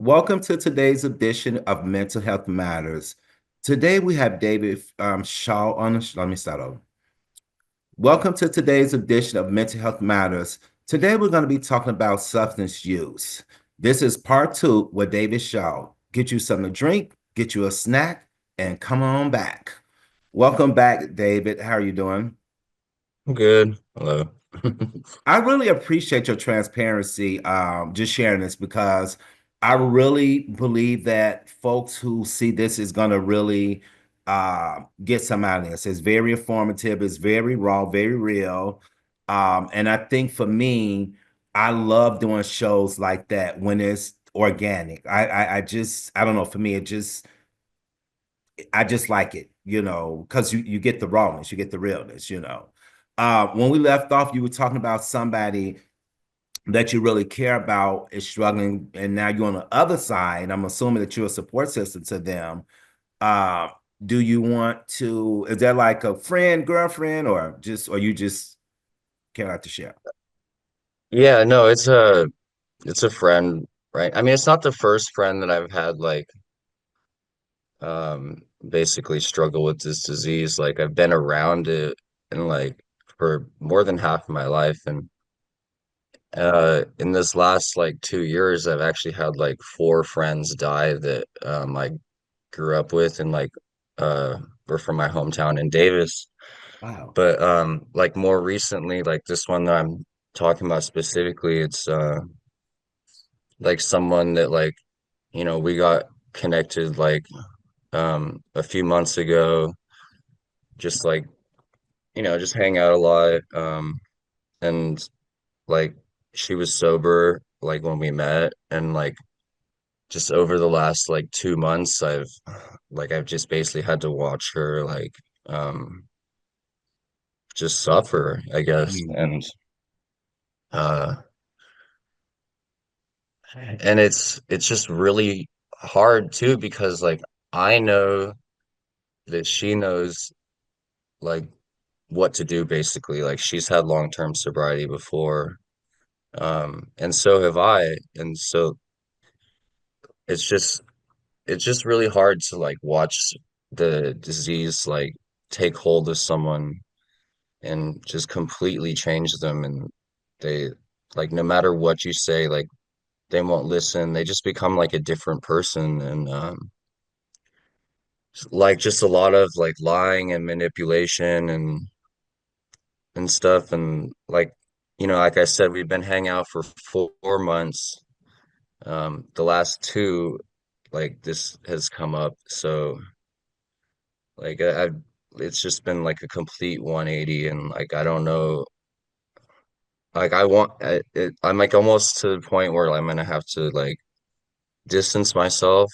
Welcome to today's edition of Mental Health Matters. Today we have David Shaw on the let me start over. Welcome to today's edition of Mental Health Matters. Today we're going to be talking about substance use. This is part 2 with David Shaw. Get you something to drink, get you a snack, and come on back. Welcome back, David. How are you doing? I'm good. Hello. I really appreciate your transparency, just sharing this because I really believe that folks who see this is going to really get some out of this. It's very informative, it's very raw, very real. And I think for me, I love doing shows like that when it's organic. I don't know, for me, I just like it, because you get the rawness, you get the realness. When we left off, you were talking about somebody that you really care about is struggling, and now you're on the other side. I'm assuming that you're a support system to them. Uh, do you want to, is that like a friend, girlfriend, or you just care not to share? Yeah, no, it's a friend, right? I mean, it's not the first friend that I've had basically struggle with this disease. Like I've been around it and like for more than half of my life. And in this last like 2 years, I've actually had like four friends die that I grew up with and like were from my hometown in Davis. Wow. But like more recently, like this one that I'm talking about specifically, it's like someone that like, we got connected like a few months ago, just like, just hang out a lot. And like she was sober like when we met and like just over the last like 2 months I've just basically had to watch her like just suffer, I guess. Mm. Uh and it's just really hard too because like I know that she knows like what to do basically. Like she's had long-term sobriety before. And so have I. And so it's just it's just really hard to like watch the disease like take hold of someone and just completely change them and they like no matter what you say, like they won't listen. They just become like a different person and like just a lot of like lying and manipulation and stuff and like like I said we've been hanging out for 4 months. The last two like this has come up so like I've it's just been like a complete 180 and like I don't know like I'm like almost to the point where I'm gonna have to like distance myself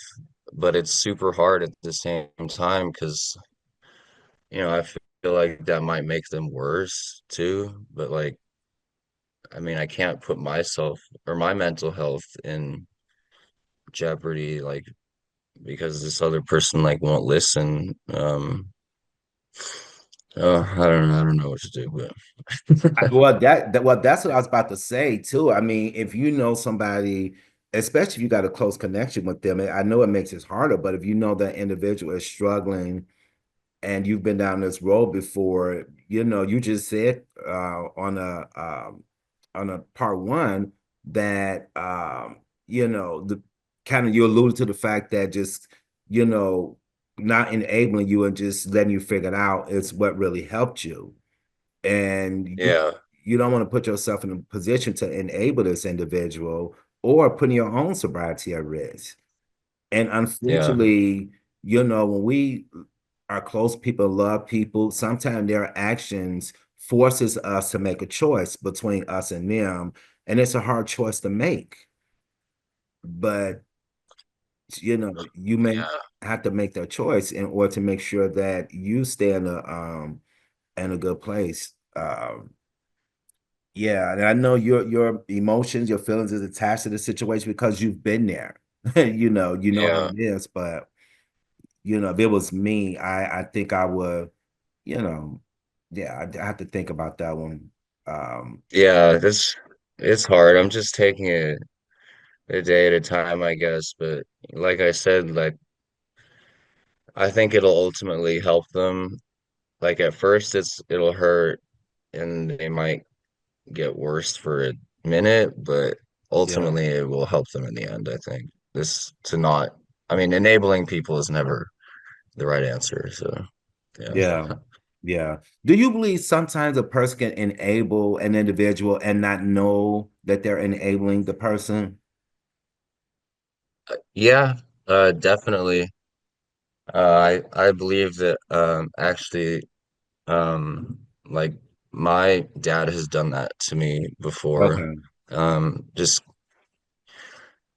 but it's super hard at the same time because I feel like that might make them worse too. But like, I mean, I can't put myself or my mental health in jeopardy, like because this other person like won't listen. I don't know what to do, but Well, that's what I was about to say too. I mean, if you know somebody, especially if you got a close connection with them, I know it makes it harder, but if you know that individual is struggling and you've been down this road before, you just said on a part one that the kind of you alluded to the fact that just you know not enabling you and just letting you figure it out is what really helped you. and Yeah. you don't want to put yourself in a position to enable this individual or putting your own sobriety at risk. And Yeah. unfortunately, when we are close people, love people, sometimes their actions forces us to make a choice between us and them, and it's a hard choice to make. But you may Yeah. have to make that choice in order to make sure that you stay in a good place. Yeah, and I know your emotions, your feelings is attached to the situation because you've been there. You know how Yeah. it is, but if it was me, I think I would, you know, yeah, I have to think about that one. Um, Yeah. It's hard. I'm just taking it a day at a time, I guess. But like I said, like I think it'll ultimately help them. Like at first it'll hurt and they might get worse for a minute, but yeah, ultimately it will help them in the end, I think. This to not, I mean, enabling people is never the right answer. So, yeah. yeah, yeah. Do you believe sometimes a person can enable an individual and not know that they're enabling the person? Yeah, definitely. I believe that actually like my dad has done that to me before. Okay. Just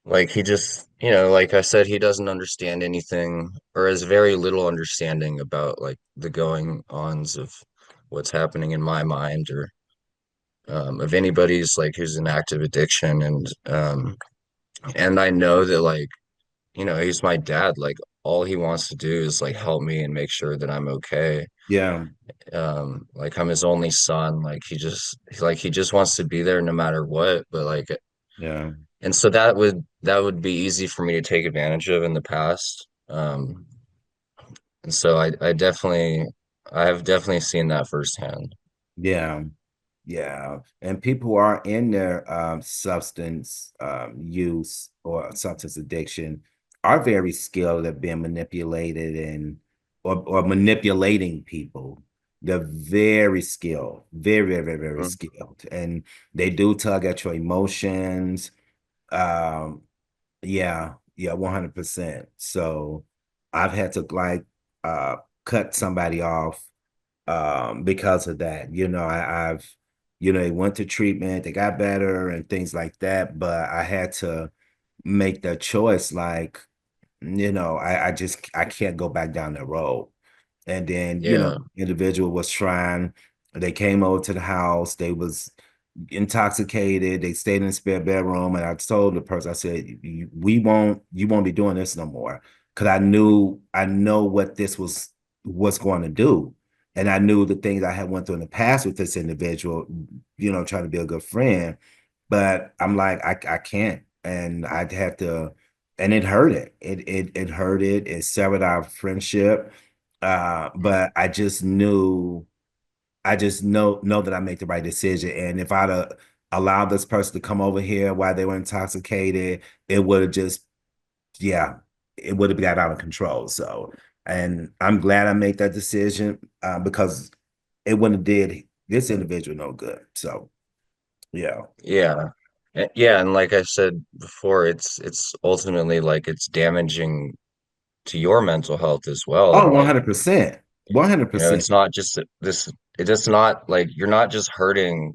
like he just, like I said, he doesn't understand anything or has very little understanding about like the going-ons of what's happening in my mind or of anybody's like who's in active addiction and I know that like, he's my dad. Like all he wants to do is like help me and make sure that I'm okay. Yeah, Like I'm his only son. Like he just wants to be there no matter what. But like yeah, and so that would be easy for me to take advantage of in the past. And so I have definitely seen that firsthand. yeah. Yeah, and people who are in their substance use or substance addiction are very skilled at being manipulated and or manipulating people. They're very skilled, very, very, very, very Mm. skilled, and they do tug at your emotions. Um, yeah, yeah, 100%. So I've had to like cut somebody off because of that. I've they went to treatment, they got better and things like that, but I had to make the choice like, I can't go back down that road. And then, Yeah. individual was trying, they came over to the house, they was intoxicated, they stayed in the spare bedroom, and I told the person, I said, you won't be doing this no more. Cause I know what this was going to do. And I knew the things I had went through in the past with this individual, trying to be a good friend. But I'm like, I can't. And I'd have to, and it hurt it. It hurt it. It severed our friendship. But I just know that I made the right decision. And if I'd have allowed this person to come over here while they were intoxicated, it would have just, yeah, it would have got out of control. So, and I'm glad I made that decision because it wouldn't have did this individual no good. So, yeah. Yeah. Yeah, and like I said before, it's ultimately like it's damaging to your mental health as well. Oh, And like, 100%. 100%. it's not just this, it's just not like you're not just hurting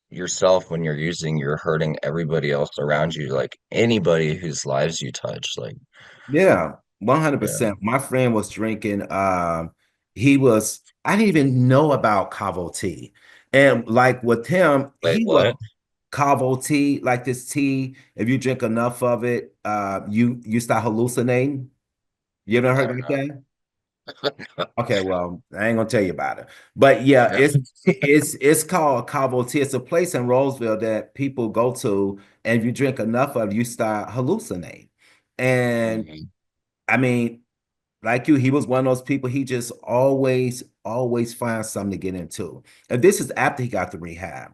yourself when you're using, you're hurting everybody else around you, like anybody whose lives you touch. Like, Yeah, yeah. 100%. My friend was drinking, I didn't even know about Cavo tea. And like with him, Wait, he was what? Cavo tea, like this tea, if you drink enough of it, you start hallucinating. You ever heard Oh about no. that? Okay, well, I ain't gonna tell you about it. But yeah, Yeah. it's called Cabo Tea. It's a place in Roseville that people go to, and if you drink enough of it, you start hallucinating. And Mhm. I mean, like you, he was one of those people, he just always finds something to get into. And this is after he got the rehab.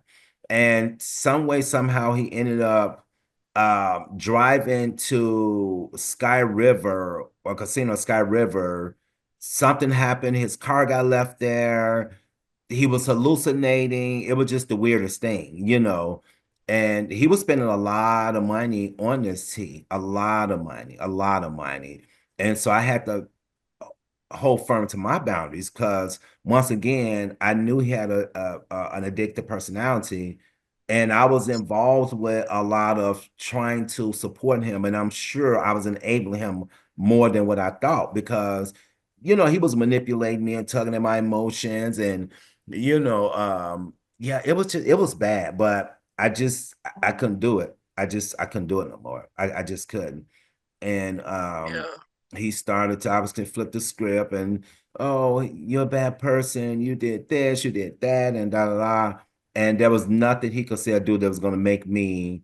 And some way, somehow he ended up driving to Sky River or Casino Sky River. Something happened, his car got left there. he was hallucinating. It was just the weirdest thing, you know. And he was spending a lot of money on this tea, a lot of money, a lot of money. And so I had to hold firm to my boundaries because once again, I knew he had an addictive personality, and I was involved with a lot of trying to support him, and I'm sure I was enabling him more than what I thought because he was manipulating me and tugging at my emotions, and yeah, it was bad, but I couldn't do it. I couldn't do it no more. I just couldn't. And Yeah. he started to obviously flip the script and, oh, you're a bad person, you did this, you did that, and da da da. And there was nothing he could say or do that was going to make me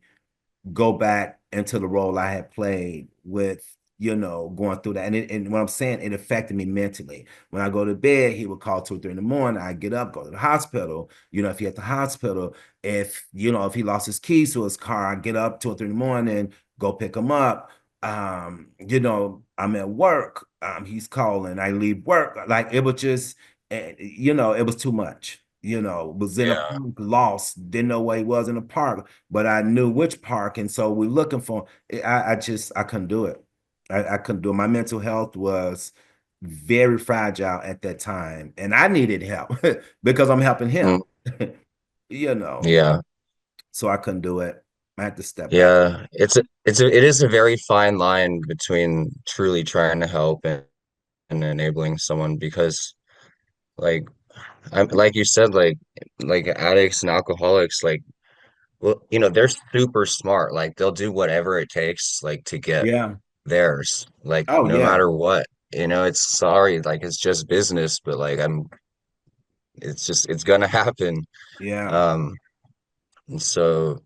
go back into the role I had played with, going through that. And what I'm saying, it affected me mentally. When I go to bed, he would call 2 or 3 in the morning. I get up, go to the hospital. If he at the hospital, if he lost his keys to his car, I get up 2 or 3 in the morning, go pick him up. I'm at work. He's calling. I leave work. Like it was just, it was too much. Was in a Yeah. park, lost, didn't know where he was in the park, but I knew which park, and so we're looking for. I couldn't do it. I couldn't do it. My mental health was very fragile at that time, and I needed help because I'm helping him. Mm, you know, yeah. so I couldn't do it. I had to step back. Yeah. It is a very fine line between truly trying to help and enabling someone because like like you said, like addicts and alcoholics, like well, they're super smart. Like they'll do whatever it takes like to get Yeah. theirs, like Oh no yeah. matter what. It's sorry, like it's just business, but like it's gonna happen. Yeah. Um, and so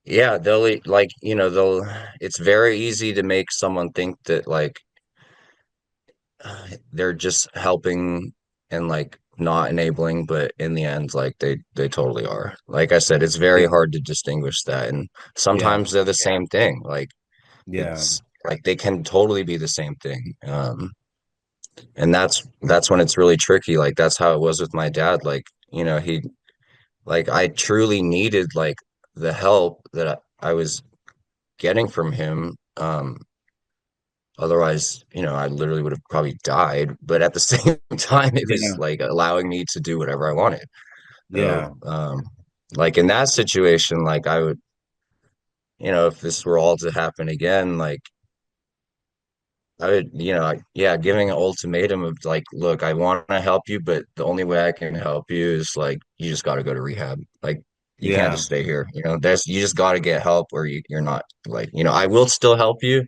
yeah, they'll it's very easy to make someone think that like they're just helping and like not enabling, but in the end, like they totally are. Like I said, it's very Yeah. hard to distinguish that, and Yeah. sometimes they're the same thing. Like Yeah. it's like they can totally be the same thing. And that's when it's really tricky. Like that's how it was with my dad. Like he like I truly needed like the help that I was getting from him. Otherwise, I literally would have probably died. But at the same time, it was Yeah. like allowing me to do whatever I wanted. So, Yeah. like in that situation, like I would, if this were all to happen again, like I would, yeah, giving an ultimatum of like, look, I want to help you, but the only way I can help you is like you just got to go to rehab. Like you can't Yeah. just stay here. You just got to get help, or you're not like, I will still help you,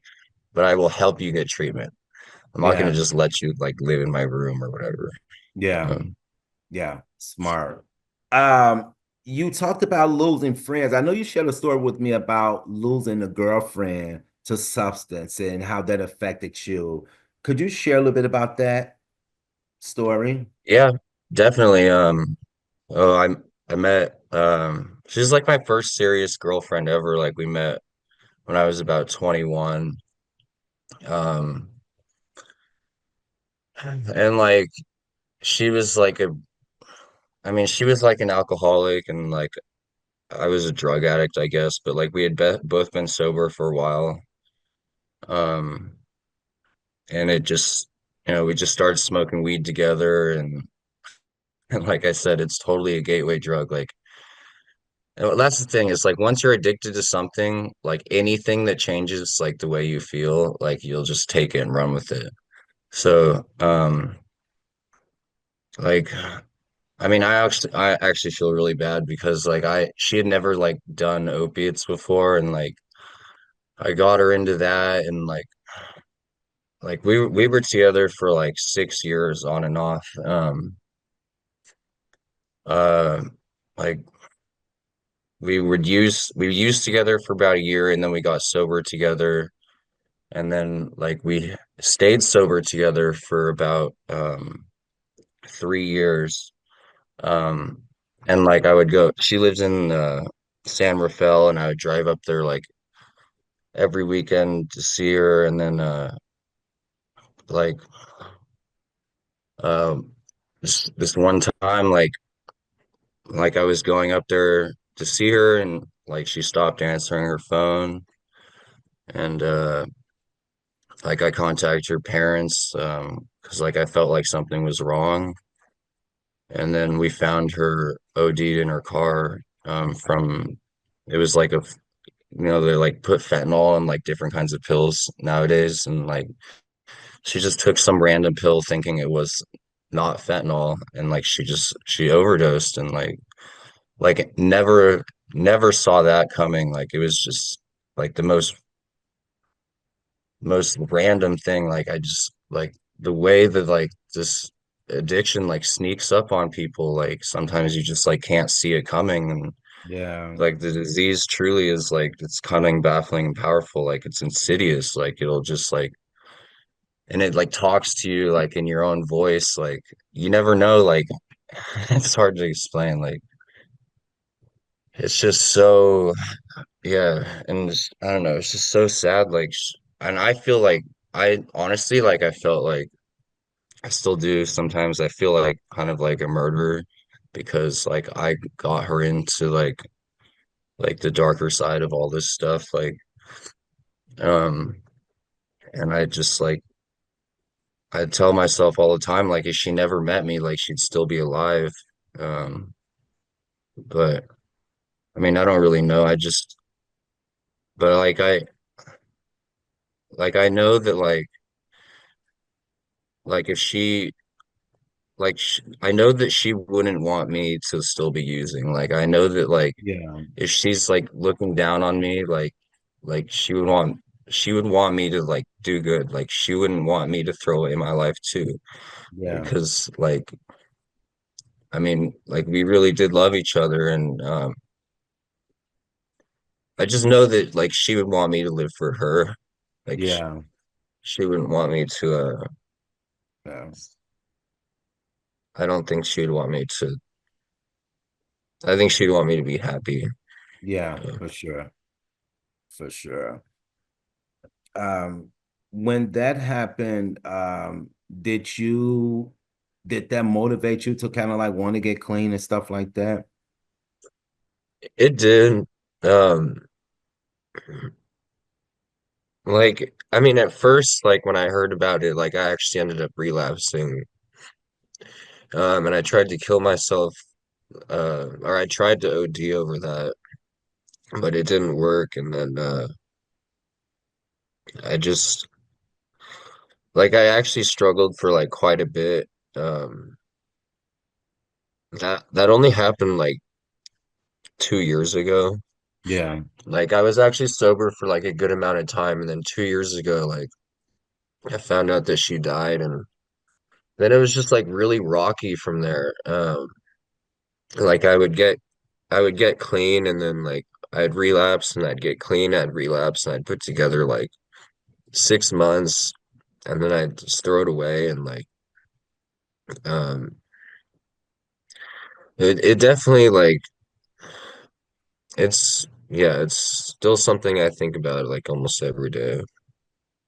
but I will help you get treatment. I'm not Yeah. gonna just let you like live in my room or whatever. Yeah. Um, Yeah, smart. Um, you talked about losing friends. I know you shared a story with me about losing a girlfriend to substance and how that affected you. Could you share a little bit about that story? yeah, definitely. Oh, I met she's like my first serious girlfriend ever. Like we met when I was about 21. Um, and like she was like I mean, she was like an alcoholic and like I was a drug addict, I guess, but like we had both been sober for a while. Um, and it just, we just started smoking weed together and like I said, it's totally a gateway drug. Like that's the thing is like once you're addicted to something, like anything that changes like the way you feel, like you'll just take it and run with it. So, like I mean, I actually feel really bad because like she had never like done opiates before and like I got her into that and like we were together for like 6 years on and off. Uh like we used together for about a year and then we got sober together and then like we stayed sober together for about 3 years. Um and like I would go she lives in San Rafael and I would drive up there like every weekend to see her and then like um this one time, like I was going up there to see her, and like she stopped answering her phone, and like I contacted her parents, because like I felt like something was wrong, and then we found her OD'd in her car, from it was like a, they like put fentanyl in like different kinds of pills nowadays, and like she just took some random pill thinking it was not fentanyl, and like she overdosed, and like never saw that coming. Like it was just like the most random thing. Like I just like the way that like this addiction like sneaks up on people. Like sometimes you just like can't see it coming, and Yeah. like the disease truly is like it's cunning, baffling, and powerful. Like it's insidious. Like it'll just like and it like talks to you like in your own voice. Like you never know. Like it's hard to explain. Like it's just so. Yeah, and I don't know, it's just so sad. Like, and I feel like I honestly like I felt like I still do sometimes. I feel like kind of like a murderer because like I got her into like the darker side of all this stuff. Um, and I just like I tell myself all the time like if she never met me, like she'd still be alive. Um, but I mean, I don't really know. But like I know that like if she like I know that she wouldn't want me to still be using. Like I know that like Yeah. if she's like looking down on me, like she would want me to like do good. Like she wouldn't want me to throw away my life too. Yeah. Because like I mean, like we really did love each other, and I just know that like she would want me to live for her. Like Yeah. she wouldn't want me to Yeah. I don't think she'd want me to I think she'd want me to be happy. Yeah, Uh, for sure. For sure. Um, when that happened, did that motivate you to kind of like want to get clean and stuff like that? it did. Um Like, I mean, at first, like when I heard about it, like I actually ended up relapsing. And I tried to kill myself, or I tried to OD over that, but it didn't work. And then I just like I actually struggled for like quite a bit. Um, that only happened like 2 years ago. Yeah. Like I was actually sober for like a good amount of time, and then 2 years ago, like I found out that she died, and then it was just like really rocky from there. Like I would get clean, and then like I'd relapse, and I'd get clean, I'd relapse, and I'd put together like 6 months, and then I'd just throw it away. And like um it definitely like it's yeah, it's still something I think about like almost every day.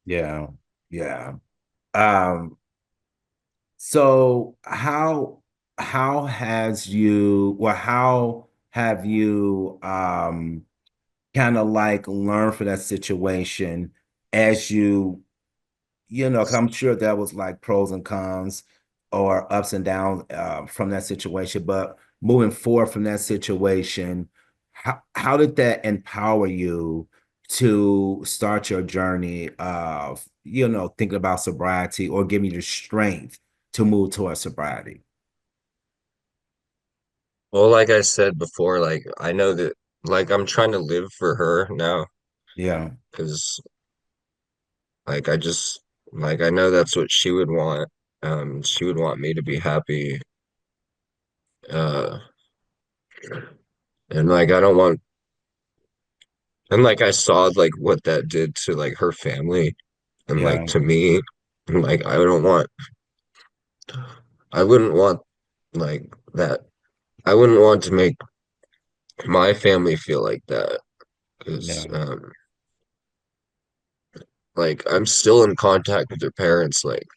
Yeah. Yeah. Um, so how has you well how have you kind of like learned for that situation as you know, 'cause I'm sure that was like pros and cons or ups and downs from that situation. But moving forward from that situation, how did that empower you to start your journey of, you know, thinking about sobriety or giving you the strength to move towards sobriety? Well, like I said before, like I know that like I'm trying to live for her now Yeah, because like I just like I know that's what she would want. She would want me to be happy. Uh, and like I don't want and like I saw like what that did to like her family and like yeah, to me. And like I wouldn't want like that. I wouldn't want to make my family feel like that because yeah, like I'm still in contact with their parents, like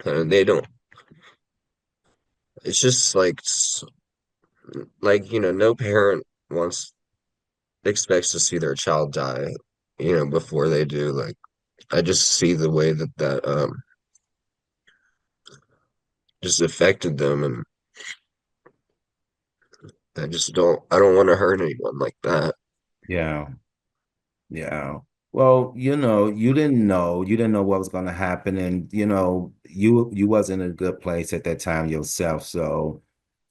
and they don't. it's just like no parent wants expects to see their child die, before they do. Like I just see the way that just affected them, and I don't want to hurt anyone like that. Yeah. Yeah. Well, you didn't know what was going to happen, and you wasn't in a good place at that time yourself. So,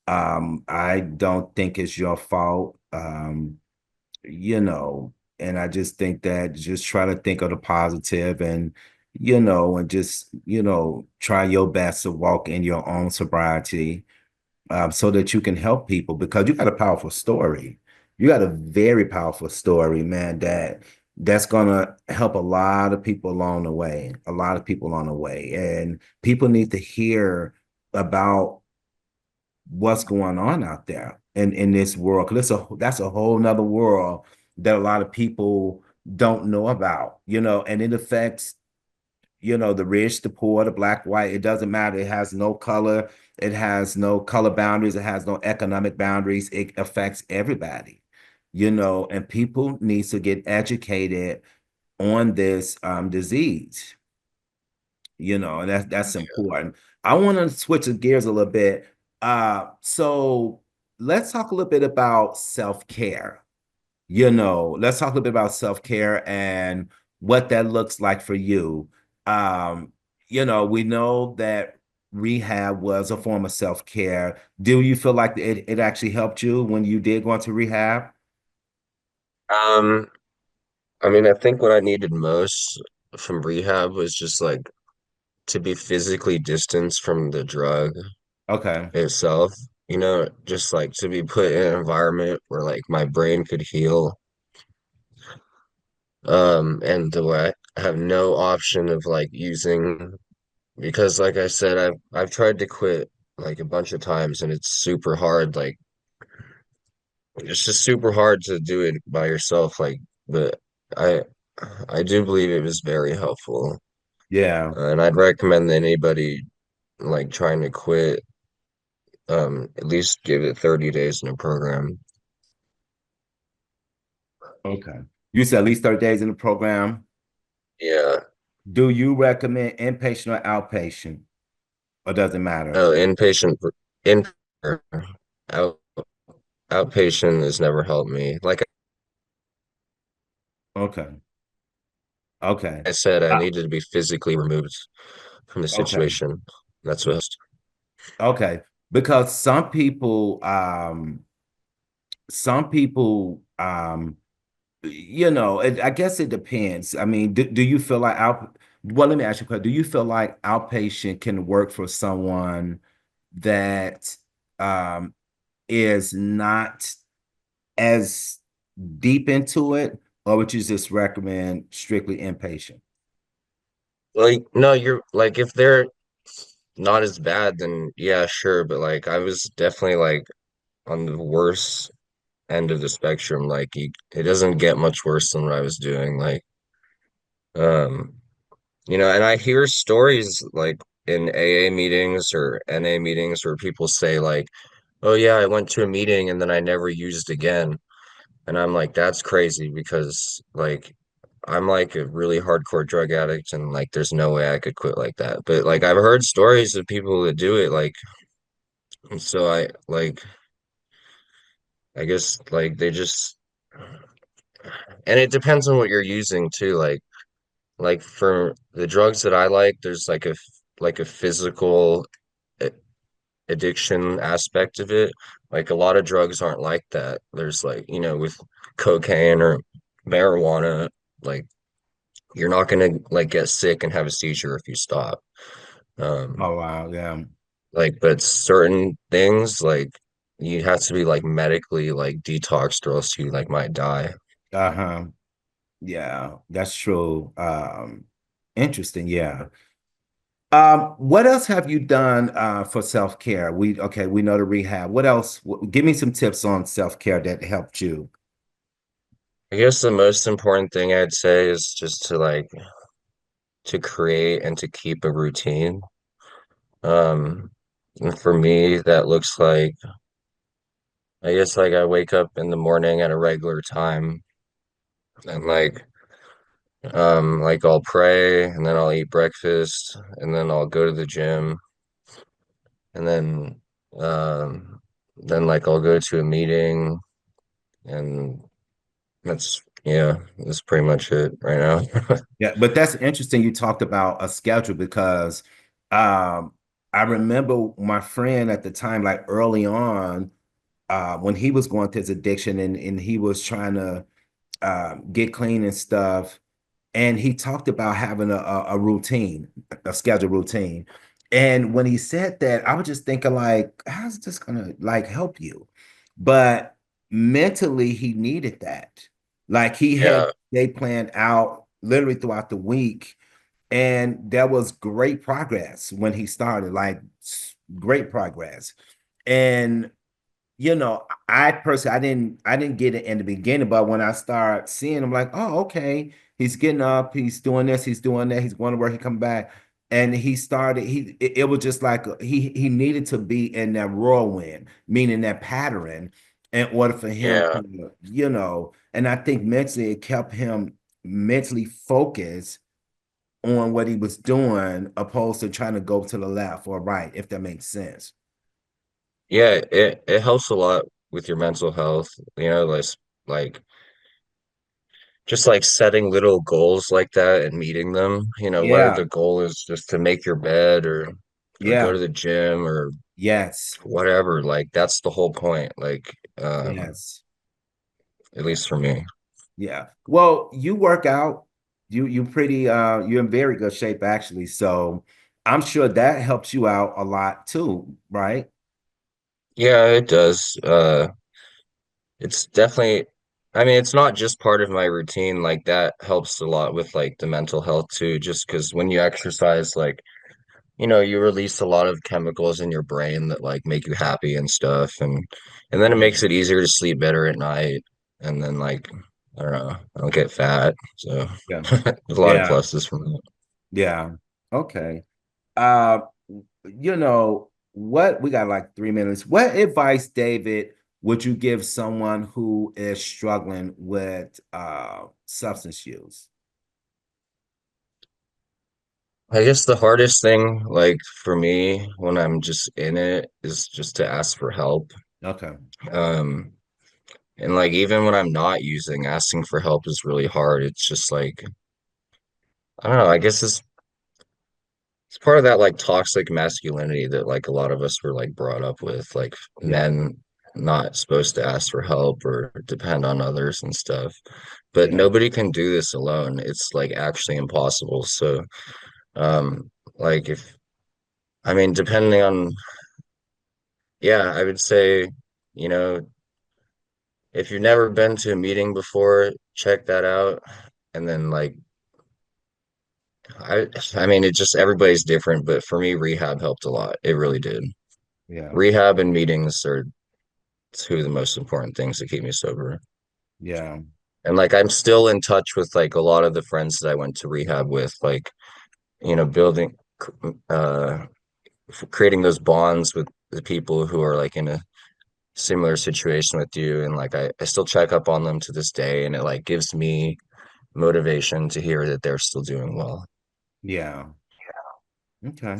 I don't think it's your fault. And I just think that just try to think of the positive and just, try your best to walk in your own sobriety so that you can help people because you got a powerful story. You got a very powerful story, man, that's gonna help a lot of people along the way, a lot of people along the way. And people need to hear about what's going on out there in this world. Because that's a whole nother world that a lot of people don't know about, and it affects the rich, the poor, the black, white, it doesn't matter. It has no color. It has no color boundaries. It has no economic boundaries. It affects everybody, and people need to get educated on this disease, and that's important. I want to switch the gears a little bit. So let's talk a little bit about self-care. Let's talk a little bit about self-care and what that looks like for you. Um, we know that rehab was a form of self-care. Do you feel like it actually helped you when you did go into rehab? Um, I mean, I think what I needed most from rehab was just like to be physically distanced from the drug Okay. itself, just like to be put in an environment where like my brain could heal. And the way I have no option of like using because like I said, I've tried to quit like a bunch of times and it's super hard. Like it's just super hard to do it by yourself. But I I do believe it was very helpful. Yeah. And I'd recommend that anybody like trying to quit, at least give it 30 days in a program. Okay. You said at least 30 days in the program. Yeah. Do you recommend inpatient or outpatient? Or does it matter? No, in out outpatient has never helped me. Like Okay. Okay. I said, I Uh, needed to be physically removed from the okay. situation. That's what. Okay. Because some people, I guess it depends. I mean, do you feel like well, let me ask you a question. Do you feel like outpatient can work for someone that um is not as deep into it, or would you just recommend strictly inpatient? Like, no, you're like if they're not as bad, then yeah, sure. But like I was definitely like on the worst end of the spectrum. It doesn't get much worse than what I was doing. Um, and I hear stories like in AA meetings or NA meetings where people say like, "Oh yeah, I went to a meeting and then I never used again." And I'm like, that's crazy because like I'm like a really hardcore drug addict and like there's no way I could quit like that. But like I've heard stories of people that do it like so I guess like they just and it depends on what you're using too. Like for the drugs that I like, there's like a physical a- addiction aspect of it. Like a lot of drugs aren't like that. There's like, with cocaine or marijuana, like you're not gonna like get sick and have a seizure if you stop. Um, Oh wow, yeah. but certain things like you have to be like medically like detoxed or else you like might die. Uh-huh. Yeah, that's true. Interesting, yeah. What else have you done for self-care? We know the rehab. What else? Give me some tips on self-care that helped you. I guess the most important thing I'd say is just to create and to keep a routine. Um, And for me, that looks like, I guess, like I wake up in the morning at a regular time and like I'll pray and then I'll eat breakfast and then I'll go to the gym and um then like I'll go to a meeting and that's pretty much it right now. Yeah, but that's interesting. You talked about a schedule because um, I remember my friend at the time, like early on, when he was going through his addiction and he was trying to get clean and stuff. And he talked about having a routine, a scheduled routine. And when he said that, I was just thinking like, how's this gonna like help you? But mentally, he needed that. Like he had Yeah. they planned out literally throughout the week, and there was great progress when he started, like great progress. And I personally I didn't get it in the beginning, but when I start seeing him, like, oh, okay, he's getting up, he's doing this, he's doing that, he's going to work, he come back. And it was just like he needed to be in that whirlwind, meaning that pattern, in order for him Yeah. to, and I think mentally it kept him mentally focused on what he was doing, opposed to trying to go to the left or right, if that makes sense. Yeah, it helps a lot with your mental health, like just like setting little goals like that and meeting them, whether Yeah, the goal is just to make your bed or go yeah, to the gym or yes. whatever, like that's the whole point, Yes. at least for me. Yeah. Well, you work out. You're in very good shape actually. So I'm sure that helps you out a lot too, right? Yeah, it does. It's definitely, I mean, it's not just part of my routine, like that helps a lot with like the mental health too, just because when you exercise, like you release a lot of chemicals in your brain that like make you happy and stuff, and then it makes Yeah. it easier to sleep better at night, and then like I don't know, I don't get fat, so Yeah. there's a lot of Yeah. pluses from that. Yeah. Okay. What we got like 3 minutes. What advice, David, would you give someone who is struggling with substance use? I guess the hardest thing, like for me, when I'm just in it, is just to ask for help. Okay. Um, and like even when I'm not using, asking for help is really hard. It's just like I don't know. I guess it's part of that like toxic masculinity that like a lot of us were like brought up with, like Yeah. men not supposed to ask for help or depend on others and stuff. But Yeah. nobody can do this alone. It's like actually impossible. So, like if I mean, depending on, yeah, I would say, you know, if you've never been to a meeting before, check that out. And then like I I mean, it just everybody's different, but for me, rehab helped a lot. It really did. Yeah. Rehab and meetings are two of the most important things to keep me sober. Yeah. And like I'm still in touch with like a lot of the friends that I went to rehab with, like, building uh creating those bonds with the people who are like in a similar situation with you. And like I still check up on them to this day and it like gives me motivation to hear that they're still doing well. Yeah. Okay.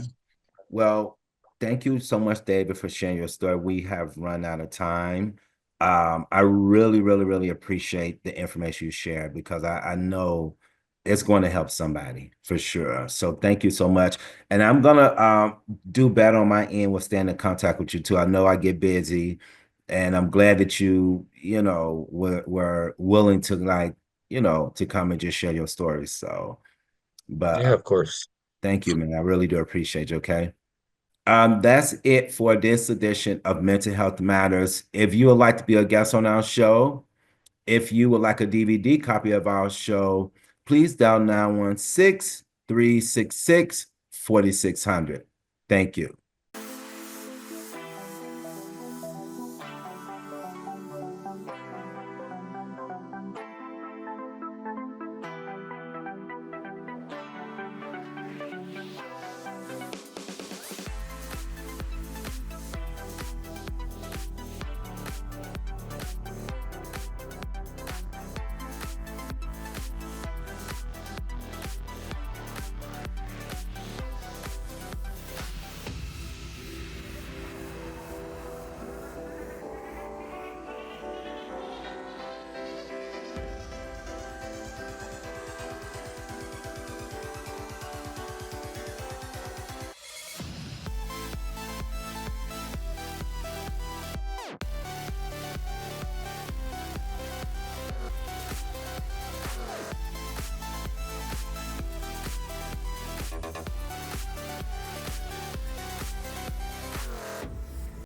Well, thank you so much, David, for sharing your story. We have run out of time. I really, really, really appreciate the information you shared because I know it's going to help somebody for sure. So thank you so much. And I'm gonna do better on my end with staying in contact with you too. I know I get busy, and I'm glad that were willing to to come and just share your stories. So, but Yeah, of course. thank you, man. I really do appreciate you. Okay. That's it for this edition of Mental Health Matters. If you would like to be a guest on our show, if you would like a DVD copy of our show, please dial 916 366 4600. Thank you.